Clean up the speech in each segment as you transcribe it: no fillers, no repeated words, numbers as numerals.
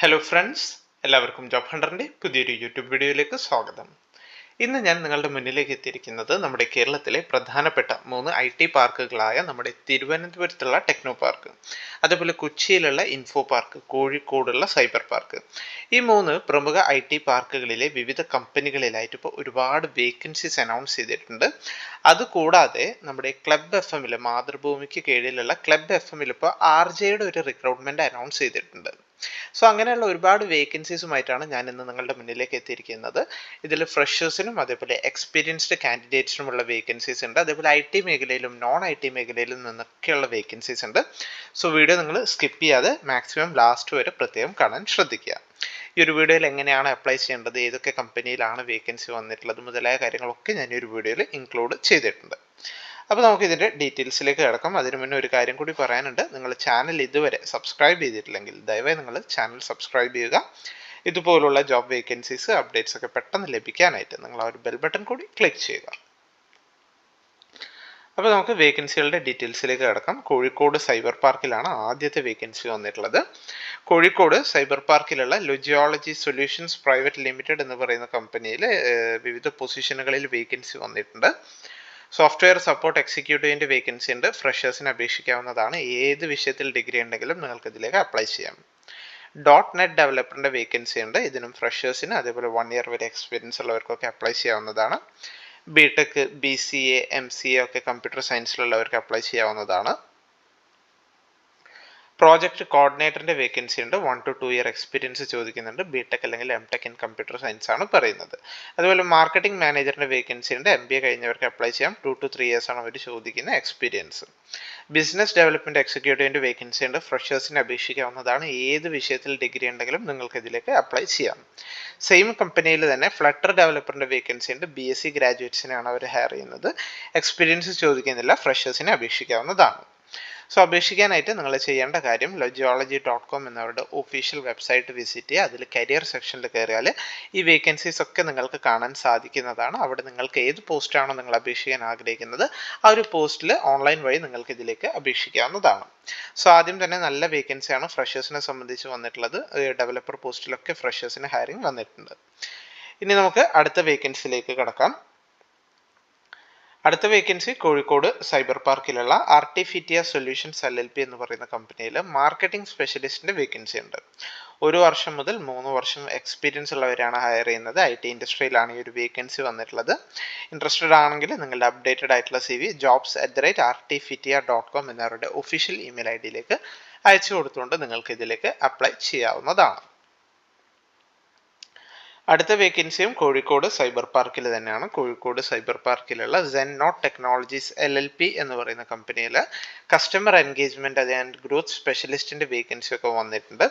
Hello friends, എല്ലാവർക്കും job ഹണ്ടറിൻ്റെ പുതിയൊരു YouTube വീഡിയോയിലേക്ക് സ്വാഗതം. ഇന്ന് ഞാൻ നിങ്ങളുടെ മുന്നിലേക്ക് എത്തിയിരിക്കുന്നത് നമ്മുടെ കേരളത്തിലെ പ്രധാനപ്പെട്ട 3 IT പാർക്കുകളായ നമ്മുടെ തിരുവനന്തപുരത്തുള്ള ടെക്നോ പാർക്ക്, അതുപോലെ കൊച്ചിയിലുള്ള ഇൻഫോ പാർക്ക്, കോഴിക്കോടുള്ള സൈബർ പാർക്ക്. ഈ 3 പ്രമുഖ IT പാർക്കുകളിലെ വിവിധ കമ്പനികളിലായിട്ട് ഇപ്പോൾ ഒരുപാട് വേക്കൻസീസ് അനൗൺസ് ചെയ്തിട്ടുണ്ട്. അതുകൂടാതെ നമ്മുടെ ക്ലബ് FM മാതൃഭൂമിക്ക് കീഴിലുള്ള ക്ലബ് FM ഇപ്പോൾ RJയുടെ ഒരു റിക്രൂട്ട്മെന്റ് അനൗൺസ് ചെയ്തിട്ടുണ്ട്. സോ അങ്ങനെയുള്ള ഒരുപാട് വേക്കൻസീസുമായിട്ടാണ് ഞാൻ ഇന്ന് നിങ്ങളുടെ മുന്നിലേക്ക് എത്തിയിരിക്കുന്നത്. ഇതിൽ ഫ്രഷേഴ്സിനും അതേപോലെ എക്സ്പീരിയൻസ്ഡ് കാൻഡിഡേറ്റ്സിനുമുള്ള വേക്കൻസീസ് ഉണ്ട്. അതേപോലെ IT മേഖലയിലും നോൺ IT മേഖലയിലും നിന്നൊക്കെയുള്ള വേക്കൻസീസ് ഉണ്ട്. സോ വീഡിയോ നിങ്ങൾ സ്കിപ്പ് ചെയ്യാതെ മാക്സിമം ലാസ്റ്റ് വരെ പ്രത്യേകം കാണാൻ ശ്രദ്ധിക്കുക. ഈ ഒരു വീഡിയോയിൽ എങ്ങനെയാണ് അപ്ലൈ ചെയ്യേണ്ടത്, ഏതൊക്കെ കമ്പനിയിലാണ് വേക്കൻസി വന്നിട്ടുള്ളത് മുതലായ കാര്യങ്ങളൊക്കെ ഞാൻ ഈ ഒരു വീഡിയോയിൽ ഇൻക്ലൂഡ് ചെയ്തിട്ടുണ്ട്. അപ്പോൾ നമുക്ക് ഇതിൻ്റെ ഡീറ്റെയിൽസിലേക്ക് കിടക്കാം. അതിനു മുന്നേ ഒരു കാര്യം കൂടി പറയാനുണ്ട്. നിങ്ങൾ ചാനൽ ഇതുവരെ സബ്സ്ക്രൈബ് ചെയ്തിട്ടില്ലെങ്കിൽ ദയവായി നിങ്ങൾ ചാനൽ സബ്സ്ക്രൈബ് ചെയ്യുക. ഇതുപോലുള്ള ജോബ് വേക്കൻസീസ് അപ്ഡേറ്റ്സ് ഒക്കെ പെട്ടെന്ന് ലഭിക്കാനായിട്ട് നിങ്ങൾ ആ ഒരു ബെൽ ബട്ടൺ കൂടി ക്ലിക്ക് ചെയ്യുക. അപ്പോൾ നമുക്ക് വേക്കൻസികളുടെ ഡീറ്റെയിൽസിലേക്ക് കിടക്കാം. കോഴിക്കോട് സൈബർ പാർക്കിലാണ് ആദ്യത്തെ വേക്കൻസി വന്നിട്ടുള്ളത്. കോഴിക്കോട് സൈബർ പാർക്കിലുള്ള ലൊജിയോളജി സൊല്യൂഷൻസ് പ്രൈവറ്റ് ലിമിറ്റഡ് എന്ന് പറയുന്ന കമ്പനിയിൽ വിവിധ പൊസിഷനുകളിൽ വേക്കൻസി വന്നിട്ടുണ്ട്. സോഫ്റ്റ്വെയർ സപ്പോർട്ട് എക്സിക്യൂട്ടീവിൻ്റെ വേക്കൻസി ഉണ്ട്. ഫ്രഷേഴ്സിന് അപേക്ഷിക്കാവുന്നതാണ്. ഏത് വിഷയത്തിൽ ഡിഗ്രി ഉണ്ടെങ്കിലും നിങ്ങൾക്ക് ഇതിലേക്ക് അപ്ലൈ ചെയ്യാം. .NET ഡെവലപ്പറിൻ്റെ വേക്കൻസി ഉണ്ട്. ഇതിനും ഫ്രഷേഴ്സിന് അതേപോലെ 1 ഇയർ വരെ എക്സ്പീരിയൻസ് ഉള്ളവർക്കൊക്കെ അപ്ലൈ ചെയ്യാവുന്നതാണ്. BTech, BCA, MCA ഒക്കെ കമ്പ്യൂട്ടർ സയൻസിലുള്ളവർക്ക് അപ്ലൈ ചെയ്യാവുന്നതാണ്. പ്രോജക്റ്റ് കോർഡിനേറ്ററിൻ്റെ വേക്കൻസി ഉണ്ട്. 1 to 2 ഇയർ എക്സ്പീരിയൻസ് ചോദിക്കുന്നുണ്ട്. BTech അല്ലെങ്കിൽ MTech ഇൻ കമ്പ്യൂട്ടർ സയൻസ് ആണ് പറയുന്നത്. അതുപോലെ മാർക്കറ്റിംഗ് മാനേജറിൻ്റെ വേക്കൻസി ഉണ്ട്. MBA കഴിഞ്ഞവർക്ക് അപ്ലൈ ചെയ്യാം. 2 to 3 ഇയേഴ്സ് ആണ് അവർ ചോദിക്കുന്ന എക്സ്പീരിയൻസ്. ബിസിനസ് ഡെവലപ്മെൻറ്റ് എക്സിക്യൂട്ടീവിൻ്റെ വേക്കൻസി ഉണ്ട്. ഫ്രഷേഴ്സിന് അപേക്ഷിക്കാവുന്നതാണ്. ഏത് വിഷയത്തിൽ ഡിഗ്രി ഉണ്ടെങ്കിലും നിങ്ങൾക്ക് ഇതിലേക്ക് അപ്ലൈ ചെയ്യാം. സെയിം കമ്പനിയിൽ തന്നെ ഫ്ലട്ടർ ഡെവലപ്പറിൻ്റെ വേക്കൻസി ഉണ്ട്. BSc ഗ്രാജുവേറ്റ്സിനാണ് അവർ ഹയർ ചെയ്യുന്നത്. എക്സ്പീരിയൻസ് ചോദിക്കുന്നില്ല. ഫ്രഷേഴ്സിന് അപേക്ഷിക്കാവുന്നതാണ്. സോ അപേക്ഷിക്കാനായിട്ട് നിങ്ങൾ ചെയ്യേണ്ട കാര്യം logiology.com എന്നവരുടെ ഒഫീഷ്യൽ വെബ്സൈറ്റ് വിസിറ്റ് ചെയ്യുക. അതിൽ കരിയർ സെക്ഷനിൽ കയറിയാൽ ഈ വേക്കൻസീസ് ഒക്കെ നിങ്ങൾക്ക് കാണാൻ സാധിക്കുന്നതാണ്. അവിടെ നിങ്ങൾക്ക് ഏത് പോസ്റ്റാണോ നിങ്ങൾ അപേക്ഷിക്കാൻ ആഗ്രഹിക്കുന്നത് ആ ഒരു പോസ്റ്റിൽ ഓൺലൈൻ വഴി നിങ്ങൾക്ക് ഇതിലേക്ക് അപേക്ഷിക്കാവുന്നതാണ്. സോ ആദ്യം തന്നെ നല്ല വേക്കൻസിയാണ് ഫ്രഷേഴ്സിനെ സംബന്ധിച്ച് വന്നിട്ടുള്ളത്. ഡെവലപ്പർ പോസ്റ്റിലൊക്കെ ഫ്രഷേഴ്സിന് ഹയറിംഗ് വന്നിട്ടുണ്ട്. ഇനി നമുക്ക് അടുത്ത വേക്കൻസിയിലേക്ക് കടക്കാം. അടുത്ത വേക്കൻസി കോഴിക്കോട് സൈബർ പാർക്കിലുള്ള ആർട്ടിഫിറ്റിയ സൊല്യൂഷൻസ് LLP എന്ന് പറയുന്ന കമ്പനിയിൽ മാർക്കറ്റിംഗ് സ്പെഷ്യലിസ്റ്റിൻ്റെ വേക്കൻസി ഉണ്ട്. 1 വർഷം മുതൽ 3 വർഷം എക്സ്പീരിയൻസ് ഉള്ളവരാണ് ഹയർ ചെയ്യുന്നത്. IT ഇൻഡസ്ട്രിയിലാണ് ഈ ഒരു വേക്കൻസി വന്നിട്ടുള്ളത്. ഇൻട്രസ്റ്റഡ് ആണെങ്കിൽ നിങ്ങളുടെ അപ്ഡേറ്റഡ് ആയിട്ടുള്ള CV jobs@artifitia.com എന്നവരുടെ ഒഫീഷ്യൽ ഇമെയിൽ IDയിലേക്ക് അയച്ചു കൊടുത്തുകൊണ്ട് നിങ്ങൾക്ക് ഇതിലേക്ക് അപ്ലൈ ചെയ്യാവുന്നതാണ്. അടുത്ത വേക്കൻസിയും കോഴിക്കോട് സൈബർ പാർക്കിൽ തന്നെയാണ്. കോഴിക്കോട് സൈബർ പാർക്കിലുള്ള Zennote Technologies LLP എന്ന് പറയുന്ന കമ്പനിയിൽ കസ്റ്റമർ എൻഗേജ്മെൻറ്റ് ആൻഡ് ഗ്രോത്ത് സ്പെഷ്യലിസ്റ്റിൻ്റെ വേക്കൻസി ഒക്കെ വന്നിട്ടുണ്ട്.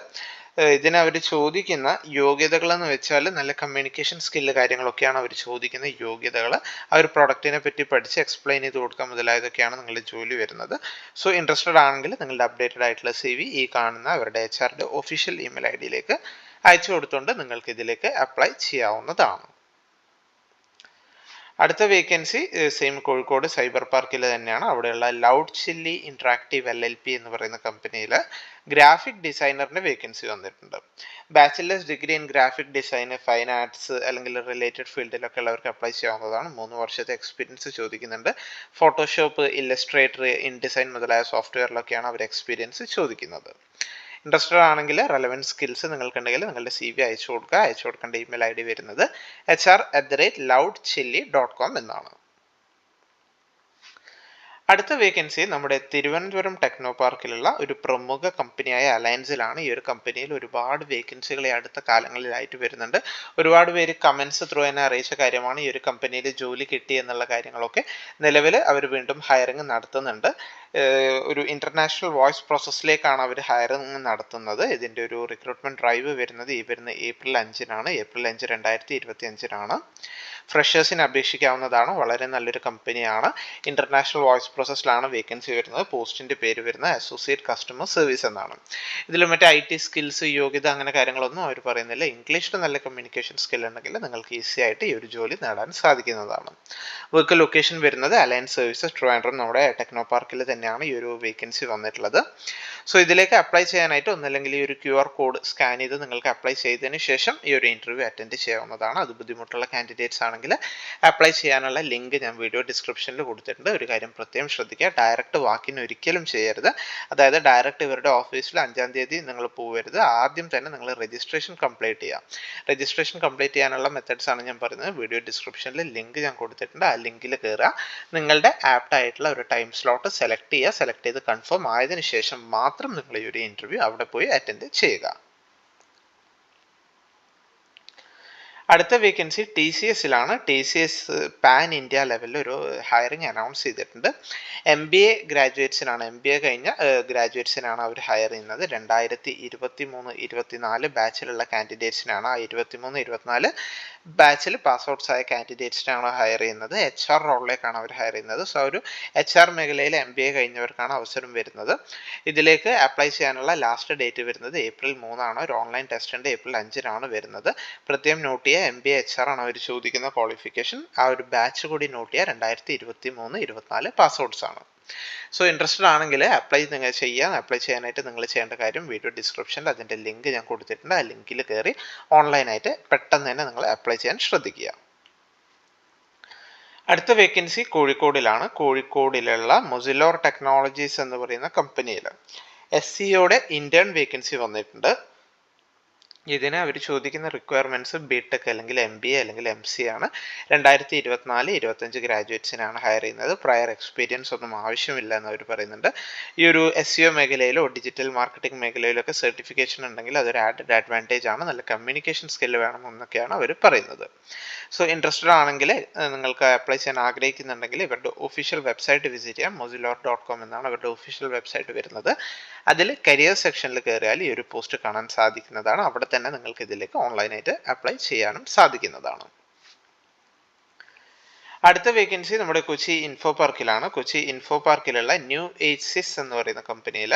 ഇതിന് അവർ ചോദിക്കുന്ന യോഗ്യതകളെന്ന് വെച്ചാൽ നല്ല കമ്മ്യൂണിക്കേഷൻ സ്കില്ല് കാര്യങ്ങളൊക്കെയാണ് അവർ ചോദിക്കുന്ന യോഗ്യതകൾ. ആ ഒരു പ്രൊഡക്റ്റിനെ പറ്റി പഠിച്ച് എക്സ്പ്ലെയിൻ ചെയ്ത് കൊടുക്കുക മുതലായതൊക്കെയാണ് നിങ്ങളുടെ ജോലി വരുന്നത്. സോ ഇൻട്രസ്റ്റഡ് ആണെങ്കിൽ നിങ്ങളുടെ അപ്ഡേറ്റഡ് ആയിട്ടുള്ള CV ഈ കാണുന്ന അവരുടെ HR ഒഫീഷ്യൽ ഇമെയിൽ IDയിലേക്ക് അയച്ചു കൊടുത്തുകൊണ്ട് നിങ്ങൾക്ക് ഇതിലേക്ക് അപ്ലൈ ചെയ്യാവുന്നതാണ്. അടുത്ത വേക്കൻസി സെയിം കോഴിക്കോട് സൈബർ പാർക്കിൽ തന്നെയാണ്. അവിടെയുള്ള ലൗഡ് ചില്ലി ഇന്ററാക്റ്റീവ് LLP എന്ന് പറയുന്ന കമ്പനിയിൽ ഗ്രാഫിക് ഡിസൈനറിൻ്റെ വേക്കൻസി വന്നിട്ടുണ്ട്. Bachelors degree in graphic design, fine arts അല്ലെങ്കിൽ റിലേറ്റഡ് ഫീൽഡിലൊക്കെ ഉള്ളവർക്ക് അപ്ലൈ ചെയ്യാവുന്നതാണ്. 3 വർഷത്തെ എക്സ്പീരിയൻസ് ചോദിക്കുന്നുണ്ട്. ഫോട്ടോഷോപ്പ്, ഇല്ലസ്ട്രേറ്റർ, ഇൻഡിസൈൻ മുതലായ സോഫ്റ്റ്വെയറിലൊക്കെയാണ് അവർ എക്സ്പീരിയൻസ് ചോദിക്കുന്നത്. ഇൻട്രസ്റ്റഡ് ആണെങ്കിൽ റെലവൻറ്റ് സ്കിൽസ് നിങ്ങൾക്കുണ്ടെങ്കിൽ നിങ്ങളുടെ CV അയച്ചു കൊടുക്കുക. അയച്ചു കൊടുക്കേണ്ട ഇമെയിൽ ID വരുന്നത് hr@loudchilli.com എന്നാണ്. അടുത്ത വേക്കൻസി നമ്മുടെ തിരുവനന്തപുരം ടെക്നോ പാർക്കിലുള്ള ഒരു പ്രമുഖ കമ്പനിയായ അലയൻസിലാണ്. ഈ ഒരു കമ്പനിയിൽ ഒരുപാട് വേക്കൻസികൾ അടുത്ത കാലങ്ങളിലായിട്ട് വരുന്നുണ്ട്. ഒരുപാട് പേര് കമൻസ് ത്രൂ എന്നെ അറിയിച്ച കാര്യമാണ് ഈ ഒരു കമ്പനിയിൽ ജോലി കിട്ടി എന്നുള്ള കാര്യങ്ങളൊക്കെ. നിലവിൽ അവർ വീണ്ടും ഹയറിംഗ് നടത്തുന്നുണ്ട്. ഒരു ഇൻ്റർനാഷണൽ വോയിസ് പ്രോസസ്സിലേക്കാണ് അവർ ഹയറിംഗ് നടത്തുന്നത്. ഇതിൻ്റെ ഒരു റിക്രൂട്ട്മെൻറ്റ് ഡ്രൈവ് വരുന്നത് ഈ വരുന്ന April 5-നാണ്. April 5, 2025-നാണ്. ഫ്രഷേഴ്സിന് അപേക്ഷിക്കാവുന്നതാണ്. വളരെ നല്ലൊരു കമ്പനിയാണ്. ഇന്റർനാഷണൽ വോയിസ് പ്രോസസ്സിലാണ് വേക്കൻസി വരുന്നത്. പോസ്റ്റിന്റെ പേര് വരുന്നത് അസോസിയേറ്റ് കസ്റ്റമർ സർവീസ് എന്നാണ്. ഇതിൽ മറ്റേ IT സ്കിൽസ്, യോഗ്യത അങ്ങനെ കാര്യങ്ങളൊന്നും അവർ പറയുന്നില്ല. ഇംഗ്ലീഷിൽ നല്ല കമ്മ്യൂണിക്കേഷൻ സ്കിൽ ഉണ്ടെങ്കിൽ നിങ്ങൾക്ക് ഈസി ആയിട്ട് ഈ ഒരു ജോലി നേടാൻ സാധിക്കുന്നതാണ്. വർക്ക് ലൊക്കേഷൻ വരുന്നത് അലയൻസ് സർവീസസ് ട്രിവാൻഡ്രം, നമ്മുടെ ടെക്നോ പാർക്കിൽ തന്നെയാണ് ഈ ഒരു വേക്കൻസി വന്നിട്ടുള്ളത്. സോ ഇതിലേക്ക് അപ്ലൈ ചെയ്യാനായിട്ട് ഒന്നല്ലെങ്കിൽ ഈ ഒരു QR കോഡ് സ്കാൻ ചെയ്ത് നിങ്ങൾക്ക് അപ്ലൈ ചെയ്തതിന് ശേഷം ഈ ഒരു ഇന്റർവ്യൂ അറ്റൻഡ് ചെയ്യാവുന്നതാണ്. അത് ബുദ്ധിമുട്ടുള്ള കാൻഡിഡേറ്റ്സ് ആണെങ്കിൽ അപ്ലൈ ചെയ്യാനുള്ള ലിങ്ക് ഞാൻ വീഡിയോ ഡിസ്ക്രിപ്ഷനിൽ കൊടുത്തിട്ടുണ്ട്. ഒരു കാര്യം പ്രത്യേകം ശ്രദ്ധിക്കുക, ഡയറക്റ്റ് വാക്കിന് ഒരിക്കലും ചെയ്യരുത്. അതായത് ഡയറക്റ്റ് ഇവരുടെ ഓഫീസിൽ 5-ാം തീയതി നിങ്ങൾ പോകരുത്. ആദ്യം തന്നെ നിങ്ങൾ രജിസ്ട്രേഷൻ കംപ്ലീറ്റ് ചെയ്യാം. രജിസ്ട്രേഷൻ കംപ്ലീറ്റ് ചെയ്യാനുള്ള മെത്തേഡ്സ് ആണ് ഞാൻ പറയുന്നത്. വീഡിയോ ഡിസ്ക്രിപ്ഷനിൽ ലിങ്ക് ഞാൻ കൊടുത്തിട്ടുണ്ട്. ആ ലിങ്കിൽ കയറുക, നിങ്ങളുടെ ആപ്റ്റ് ആയിട്ടുള്ള ഒരു ടൈം സ്ലോട്ട് സെലക്ട് ചെയ്യുക. സെലക്ട് ചെയ്ത് കൺഫേം ആയതിനു ശേഷം മാത്രം നിങ്ങൾ ഈ ഒരു ഇന്റർവ്യൂ അവിടെ പോയി അറ്റൻഡ് ചെയ്യുക. അടുത്ത വേക്കൻസി TCSലാണ്. TCS പാൻ ഇന്ത്യ ലെവലിൽ ഒരു ഹയറിംഗ് അനൗൺസ് ചെയ്തിട്ടുണ്ട്. MBA ഗ്രാജുവേറ്റ്സിനാണ്, MBA കഴിഞ്ഞ ഗ്രാജുവേറ്റ്സിനാണ് അവർ ഹയർ ചെയ്യുന്നത്. 2023-24 ബാച്ചിലുള്ള കാൻഡിഡേറ്റ്സിനാണ്. ആ 23-24 ബാച്ചിൽ പാസ് ഔട്ട്സ് ആയ കാൻഡിഡേറ്റ്സിനാണ് ഹയർ ചെയ്യുന്നത്. HR റോളിലേക്കാണ് അവർ ഹയർ ചെയ്യുന്നത്. സോ ഒരു HR മേഖലയിൽ MBA കഴിഞ്ഞവർക്കാണ് അവസരം വരുന്നത്. ഇതിലേക്ക് അപ്ലൈ ചെയ്യാനുള്ള ലാസ്റ്റ് ഡേറ്റ് വരുന്നത് April 3 ആണ്. ഒരു ഓൺലൈൻ ടെസ്റ്റ് ഉണ്ട്, April 5 വരുന്നത്. പ്രത്യേകം നോട്ട് ചെയ്യുക, MBA HR ആണ് അവർ ചോദിക്കുന്ന ക്വാളിഫിക്കേഷൻ. ആ ഒരു ബാച്ച് കൂടി നോട്ട് ചെയ്യുക. 2023-24 പാസ് ഔട്ട്സ് ആണ്. സോ ഇൻട്രസ്റ്റഡ് ആണെങ്കിൽ അപ്ലൈ നിങ്ങൾ ചെയ്യാം. അപ്ലൈ ചെയ്യാനായിട്ട് നിങ്ങൾ ചെയ്യേണ്ട കാര്യം, വീഡിയോ ഡിസ്ക്രിപ്ഷനിൽ അതിൻ്റെ ലിങ്ക് ഞാൻ കൊടുത്തിട്ടുണ്ട്. ആ ലിങ്കിൽ കയറി ഓൺലൈനായിട്ട് പെട്ടെന്ന് തന്നെ നിങ്ങൾ അപ്ലൈ ചെയ്യാൻ ശ്രദ്ധിക്കുക. അടുത്ത വേക്കൻസി കോഴിക്കോടിലാണ്. കോഴിക്കോടിലുള്ള മൊസിലോർ ടെക്നോളജീസ് എന്ന് പറയുന്ന കമ്പനിയിൽ SCOയുടെ ഇന്റേൺ വേക്കൻസി വന്നിട്ടുണ്ട്. ഇതിന് അവർ ചോദിക്കുന്ന റിക്വയർമെൻറ്റ്സ് BTech അല്ലെങ്കിൽ MBA അല്ലെങ്കിൽ MC ആണ്. 2024-25 ഗ്രാജുവേറ്റ്സിനാണ് ഹയർ ചെയ്യുന്നത്. പ്രയർ എക്സ്പീരിയൻസ് ഒന്നും ആവശ്യമില്ല എന്ന് അവർ പറയുന്നുണ്ട്. ഈ ഒരു SEO മേഖലയിലോ ഡിജിറ്റൽ മാർക്കറ്റിംഗ് മേഖലയിലൊക്കെ സർട്ടിഫിക്കേഷൻ ഉണ്ടെങ്കിൽ അതൊരു ആഡഡ് അഡ്വാൻറ്റേജ് ആണ്. നല്ല കമ്മ്യൂണിക്കേഷൻ സ്കിൽ വേണം എന്നൊക്കെയാണ് അവർ പറയുന്നത്. സോ ഇൻട്രസ്റ്റഡ് ആണെങ്കിൽ നിങ്ങൾക്ക് അപ്ലൈ ചെയ്യാൻ ആഗ്രഹിക്കുന്നുണ്ടെങ്കിൽ ഇവരുടെ ഒഫീഷ്യൽ വെബ്സൈറ്റ് വിസിറ്റ് ചെയ്യാം. mozillor.com എന്നാണ് അവരുടെ ഒഫീഷ്യൽ വെബ്സൈറ്റ് വരുന്നത്. അതിൽ കരിയർ സെക്ഷനിൽ കയറിയാൽ ഈ ഒരു പോസ്റ്റ് കാണാൻ സാധിക്കുന്നതാണ്. അവിടെ തന്നെ നിങ്ങൾക്ക് ഇതിലേക്ക് ഓൺലൈനായിട്ട് അപ്ലൈ ചെയ്യാനും സാധിക്കുന്നതാണ്. അടുത്ത വേക്കൻസി നമ്മുടെ കൊച്ചി ഇൻഫോ പാർക്കിലാണ്. കൊച്ചി ഇൻഫോ പാർക്കിലുള്ള ന്യൂ ഏജ് സിസ് എന്ന് പറയുന്ന കമ്പനിയിൽ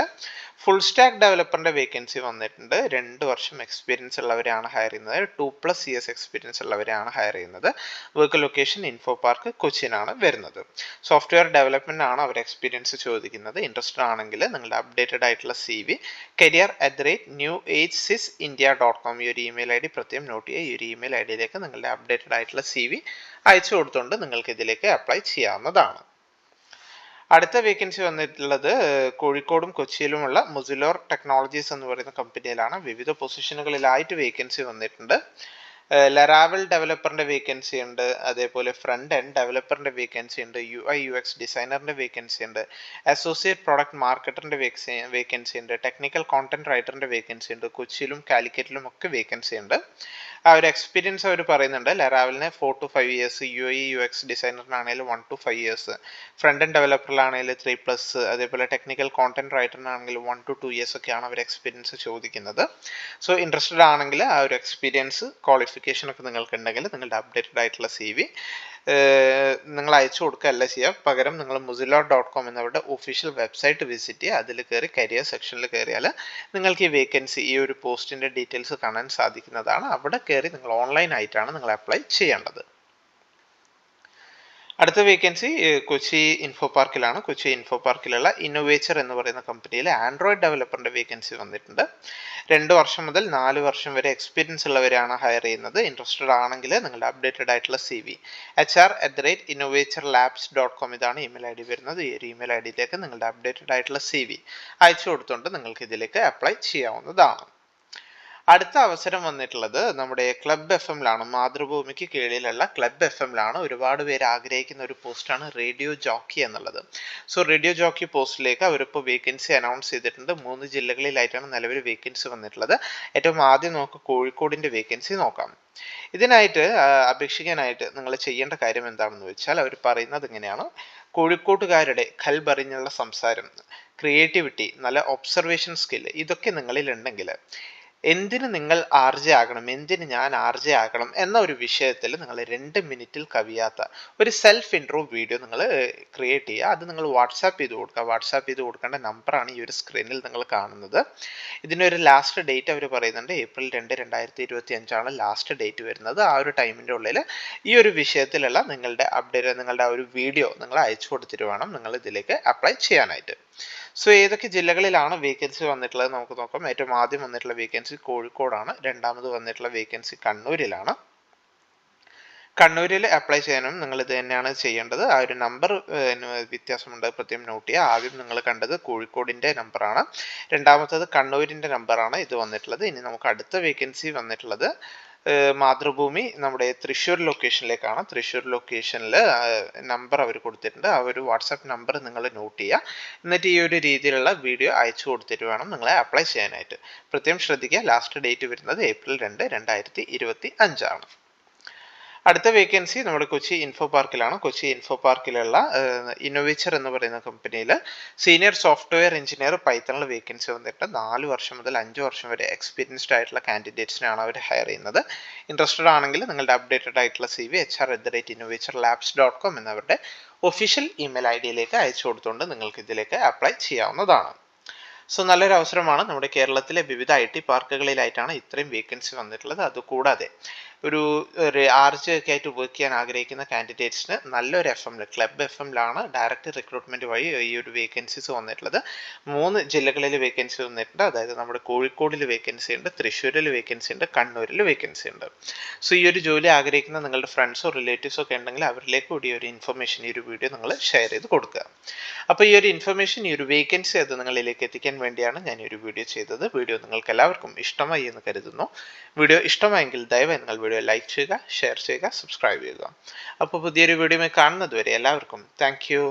ഫുൾ സ്റ്റാക്ക് ഡെവലപ്പറിന്റെ വേക്കൻസി വന്നിട്ടുണ്ട്. 2 വർഷം എക്സ്പീരിയൻസ് ഉള്ളവരെയാണ് ഹയർ ചെയ്യുന്നത്. 2+ years എക്സ്പീരിയൻസ് ഉള്ളവരെയാണ് ഹയർ ചെയ്യുന്നത്. വർക്ക് ലൊക്കേഷൻ ഇൻഫോ പാർക്ക് കൊച്ചിനാണ് വരുന്നത്. സോഫ്റ്റ്വെയർ ഡെവലപ്മെന്റ് ആണ് അവർ എക്സ്പീരിയൻസ് ചോദിക്കുന്നത്. ഇൻട്രസ്റ്റഡ് ആണെങ്കിൽ നിങ്ങളുടെ അപ്ഡേറ്റഡ് ആയിട്ടുള്ള CV career@newagesisindia.com ഈ ഒരു ഇമെയിൽ ID പ്രത്യേകം നോട്ട് ചെയ്യുക. ഈ ഒരു ഇമെയിൽ IDയിലേക്ക് നിങ്ങളുടെ അപ്ഡേറ്റഡ് ആയിട്ടുള്ള CV അയച്ചു കൊടുത്തുകൊണ്ട് നിങ്ങൾക്ക് ഇതിലേക്ക് അപ്ലൈ ചെയ്യാവുന്നതാണ്. അടുത്ത വേക്കൻസി വന്നിട്ടുള്ളത് കോഴിക്കോടും കൊച്ചിയിലുമുള്ള മൊസിലോർ ടെക്നോളജീസ് എന്ന് പറയുന്ന കമ്പനിയിലാണ്. വിവിധ പൊസിഷനുകളിലായിട്ട് വേക്കൻസി വന്നിട്ടുണ്ട്. ലറാവൽ ഡെവലപ്പറിന്റെ വേക്കൻസി ഉണ്ട്, അതേപോലെ ഫ്രണ്ട് എൻഡ് ഡെവലപ്പറിന്റെ വേക്കൻസി ഉണ്ട്, UI/UX ഡിസൈനറിന്റെ വേക്കൻസി ഉണ്ട്, അസോസിയേറ്റ് പ്രൊഡക്റ്റ് മാർക്കറ്ററിന്റെ വേക്കൻസി ഉണ്ട്, ടെക്നിക്കൽ കോണ്ടന്റ് റൈറ്ററിന്റെ വേക്കൻസി ഉണ്ട്. കൊച്ചിയിലും കാലിക്കറ്റിലും ഒക്കെ വേക്കൻസി ഉണ്ട്. ആ ഒരു എക്സ്പീരിയൻസ് അവർ പറയുന്നുണ്ട്. ലറാവലിന് 4 to 5 years, UI/UX ഡിസൈനറിനാണെങ്കിൽ 1 to 5 years, ഫ്രണ്ട് എൻഡ് ഡെവലപ്പറിലാണെങ്കിൽ 3+, അതേപോലെ ടെക്നിക്കൽ കോണ്ടന്റ് റൈറ്ററിനാണെങ്കിൽ 1 to 2 years ഒക്കെയാണ് അവർ എക്സ്പീരിയൻസ് ചോദിക്കുന്നത്. സോ ഇൻട്രസ്റ്റഡ് ആണെങ്കിൽ ആ ഒരു എക്സ്പീരിയൻസ് ക്വാളിഫിക്കേഷൻ ഒക്കെ നിങ്ങൾക്ക് ഉണ്ടെങ്കിൽ നിങ്ങളുടെ അപ്ഡേറ്റഡ് ആയിട്ടുള്ള CV നിങ്ങൾ അയച്ചു കൊടുക്കുകയല്ല ചെയ്യുക. പകരം നിങ്ങൾ mozillor.com എന്നവരുടെ ഒഫീഷ്യൽ വെബ്സൈറ്റ് വിസിറ്റ് ചെയ്യുക. അതിൽ കയറി കരിയർ സെക്ഷനിൽ കയറിയാൽ നിങ്ങൾക്ക് ഈ വേക്കൻസി, ഈ ഒരു പോസ്റ്റിന്റെ ഡീറ്റെയിൽസ് കാണാൻ സാധിക്കുന്നതാണ്. അവിടെ കയറി നിങ്ങൾ ഓൺലൈൻ ആയിട്ടാണ് നിങ്ങൾ അപ്ലൈ ചെയ്യേണ്ടത്. അടുത്ത വേക്കൻസി കൊച്ചി ഇൻഫോ പാർക്കിലാണ്. കൊച്ചി ഇൻഫോ പാർക്കിലുള്ള ഇന്നോവേച്ചർ എന്ന് പറയുന്ന കമ്പനിയിൽ ആൻഡ്രോയിഡ് ഡെവലപ്പറിന്റെ വേക്കൻസി വന്നിട്ടുണ്ട്. 2 വർഷം മുതൽ 4 വർഷം വരെ എക്സ്പീരിയൻസ് ഉള്ളവരെയാണ് ഹയർ ചെയ്യുന്നത്. ഇൻട്രസ്റ്റഡ് ആണെങ്കിൽ നിങ്ങളുടെ അപ്ഡേറ്റഡ് ആയിട്ടുള്ള CV HR@innovatorlabs.com ഇതാണ് ഇമെയിൽ ID വരുന്നത്. ഈ ഒരു ഇമെയിൽ IDയിലേക്ക് നിങ്ങളുടെ അപ്ഡേറ്റഡ് ആയിട്ടുള്ള CV അയച്ചു കൊടുത്തുകൊണ്ട് നിങ്ങൾക്ക് ഇതിലേക്ക് അപ്ലൈ ചെയ്യാവുന്നതാണ്. അടുത്ത അവസരം വന്നിട്ടുള്ളത് നമ്മുടെ ക്ലബ് FM-ലാണ്. മാതൃഭൂമിക്ക് കീഴിലുള്ള ക്ലബ് FM-ലാണ് ഒരുപാട് പേര് ആഗ്രഹിക്കുന്ന ഒരു പോസ്റ്റാണ് റേഡിയോ ജോക്കി എന്നുള്ളത്. സോ റേഡിയോ ജോക്കി പോസ്റ്റിലേക്ക് അവരിപ്പോൾ വേക്കൻസി അനൗൺസ് ചെയ്തിട്ടുണ്ട്. 3 ജില്ലകളിലായിട്ടാണ് നിലവിൽ വേക്കൻസി വന്നിട്ടുള്ളത്. ഏറ്റവും ആദ്യം നമുക്ക് കോഴിക്കോടിന്റെ വേക്കൻസി നോക്കാം. ഇതിനായിട്ട് അപേക്ഷിക്കാനായിട്ട് നിങ്ങൾ ചെയ്യേണ്ട കാര്യം എന്താണെന്ന് വെച്ചാൽ അവർ പറയുന്നത് ഇങ്ങനെയാണ്: കോഴിക്കോട്ടുകാരുടെ ഖൽബറിഞ്ഞുള്ള സംസാരം, ക്രിയേറ്റിവിറ്റി, നല്ല ഒബ്സർവേഷൻ സ്കിൽ ഇതൊക്കെ നിങ്ങളിൽ ഉണ്ടെങ്കിൽ എന്തിന് നിങ്ങൾ ആർജെ ആകണം, എന്തിന് ഞാൻ ആർജെ ആകണം എന്ന ഒരു വിഷയത്തിൽ നിങ്ങൾ 2 മിനിറ്റിൽ കവിയാത്ത ഒരു സെൽഫ് ഇൻട്രോ വീഡിയോ നിങ്ങൾ ക്രിയേറ്റ് ചെയ്യുക. അത് നിങ്ങൾ വാട്സാപ്പ് ചെയ്ത് കൊടുക്കുക. വാട്സാപ്പ് ചെയ്ത് കൊടുക്കേണ്ട നമ്പറാണ് ഈ ഒരു സ്ക്രീനിൽ നിങ്ങൾ കാണുന്നത്. ഇതിനൊരു ലാസ്റ്റ് ഡേറ്റ് അവർ പറയുന്നുണ്ട്, April 2, 2025 ലാസ്റ്റ് ഡേറ്റ് വരുന്നത്. ആ ഒരു ടൈമിൻ്റെ ഉള്ളിൽ ഈ ഒരു വിഷയത്തിലുള്ള നിങ്ങളുടെ അപ്ഡേറ്റ്, നിങ്ങളുടെ ആ ഒരു വീഡിയോ നിങ്ങൾ അയച്ചു കൊടുത്തിട്ട് വേണം നിങ്ങൾ ഇതിലേക്ക് അപ്ലൈ ചെയ്യാനായിട്ട്. സോ ഏതൊക്കെ ജില്ലകളിലാണ് വേക്കൻസി വന്നിട്ടുള്ളത് നമുക്ക് നോക്കാം. ഏറ്റവും ആദ്യം വന്നിട്ടുള്ള വേക്കൻസി കോഴിക്കോടാണ്. രണ്ടാമത് വന്നിട്ടുള്ള വേക്കൻസി കണ്ണൂരിലാണ്. കണ്ണൂരിൽ അപ്ലൈ ചെയ്യാനും നിങ്ങൾ ഇത് തന്നെയാണ് ചെയ്യേണ്ടത്. ആ ഒരു നമ്പർ വ്യത്യാസമുണ്ട്, പ്രത്യേകം നോട്ട് ചെയ്യുക. ആദ്യം നിങ്ങൾ കണ്ടത് കോഴിക്കോടിൻ്റെ നമ്പറാണ്, രണ്ടാമത്തത് കണ്ണൂരിൻ്റെ നമ്പറാണ് ഇത് വന്നിട്ടുള്ളത്. ഇനി നമുക്ക് അടുത്ത വേക്കൻസി വന്നിട്ടുള്ളത് മാതൃഭൂമി നമ്മുടെ തൃശ്ശൂർ ലൊക്കേഷനിലേക്കാണ്. തൃശ്ശൂർ ലൊക്കേഷനിൽ നമ്പർ അവർ കൊടുത്തിട്ടുണ്ട്. ആ ഒരു വാട്സാപ്പ് നമ്പർ നിങ്ങൾ നോട്ട് ചെയ്യുക. എന്നിട്ട് ഈ ഒരു രീതിയിലുള്ള വീഡിയോ അയച്ചു കൊടുത്തിട്ട് വേണം നിങ്ങളെ അപ്ലൈ ചെയ്യാനായിട്ട്. പ്രത്യേകം ശ്രദ്ധിക്കുക, ലാസ്റ്റ് ഡേറ്റ് വരുന്നത് April 2, 2025. അടുത്ത വേക്കൻസി നമ്മുടെ കൊച്ചി ഇൻഫോ പാർക്കിലാണ്. കൊച്ചി ഇൻഫോ പാർക്കിലുള്ള ഇന്നോവേച്ചർ എന്ന് പറയുന്ന കമ്പനിയിൽ സീനിയർ സോഫ്റ്റ്വെയർ എഞ്ചിനീയർ പൈത്തണിൽ വേക്കൻസി വന്നിട്ട് 4 വർഷം മുതൽ 5 വർഷം വരെ എക്സ്പീരിയൻസ്ഡ് ആയിട്ടുള്ള കാൻഡിഡേറ്റ്സിനാണ് അവർ ഹയർ ചെയ്യുന്നത്. ഇൻട്രസ്റ്റഡ് ആണെങ്കിൽ നിങ്ങളുടെ അപ്ഡേറ്റഡ് ആയിട്ടുള്ള CV hr@innovatorlabs.com എന്നവരുടെ ഒഫീഷ്യൽ ഇമെയിൽ IDയിലേക്ക് അയച്ചു കൊടുത്തുകൊണ്ട് നിങ്ങൾക്ക് ഇതിലേക്ക് അപ്ലൈ ചെയ്യാവുന്നതാണ്. സോ നല്ലൊരു അവസരമാണ്. നമ്മുടെ കേരളത്തിലെ വിവിധ IT പാർക്കുകളിലായിട്ടാണ് ഇത്രയും വേക്കൻസി വന്നിട്ടുള്ളത്. അതുകൂടാതെ ഒരു RJ ഒക്കെ ആയിട്ട് വർക്ക് ചെയ്യാൻ ആഗ്രഹിക്കുന്ന കാൻഡിഡേറ്റ്സിന് നല്ലൊരു ക്ലബ് FM-ലാണ് ഡയറക്റ്റ് റിക്രൂട്ട്മെന്റ് വഴി ഈ ഒരു വേക്കൻസീസ് വന്നിട്ടുള്ളത്. 3 ജില്ലകളിൽ വേക്കൻസി വന്നിട്ടുണ്ട്. അതായത് നമ്മുടെ കോഴിക്കോടിൽ വേക്കൻസി ഉണ്ട്, തൃശ്ശൂരിൽ വേക്കൻസി ഉണ്ട്, കണ്ണൂരിൽ വേക്കൻസി ഉണ്ട്. സോ ഈ ഒരു ജോലി ആഗ്രഹിക്കുന്ന നിങ്ങളുടെ ഫ്രണ്ട്സോ റിലേറ്റീവ്സോ ഒക്കെ ഉണ്ടെങ്കിൽ അവരിലേക്ക് കൂടി ഒരു ഇൻഫർമേഷൻ, ഈ ഒരു വീഡിയോ നിങ്ങൾ ഷെയർ ചെയ്ത് കൊടുക്കുക. അപ്പോൾ ഈ ഒരു ഇൻഫർമേഷൻ, ഈ ഒരു വേക്കൻസി അത് നിങ്ങളിലേക്ക് എത്തിക്കാൻ വേണ്ടിയാണ് ഞാൻ ഈ ഒരു വീഡിയോ ചെയ്തത്. വീഡിയോ നിങ്ങൾക്ക് എല്ലാവർക്കും ഇഷ്ടമായി എന്ന് കരുതുന്നു. വീഡിയോ ഇഷ്ടമായെങ്കിൽ ദയവായി നിങ്ങൾ വീഡിയോ ലൈക്ക് ചെയ്യുക, ഷെയർ ചെയ്യുക, സബ്സ്ക്രൈബ് ചെയ്യുക. അപ്പോൾ പുതിയൊരു വീഡിയോയിൽ കാണുന്നത് വരെ എല്ലാവർക്കും താങ്ക് യു.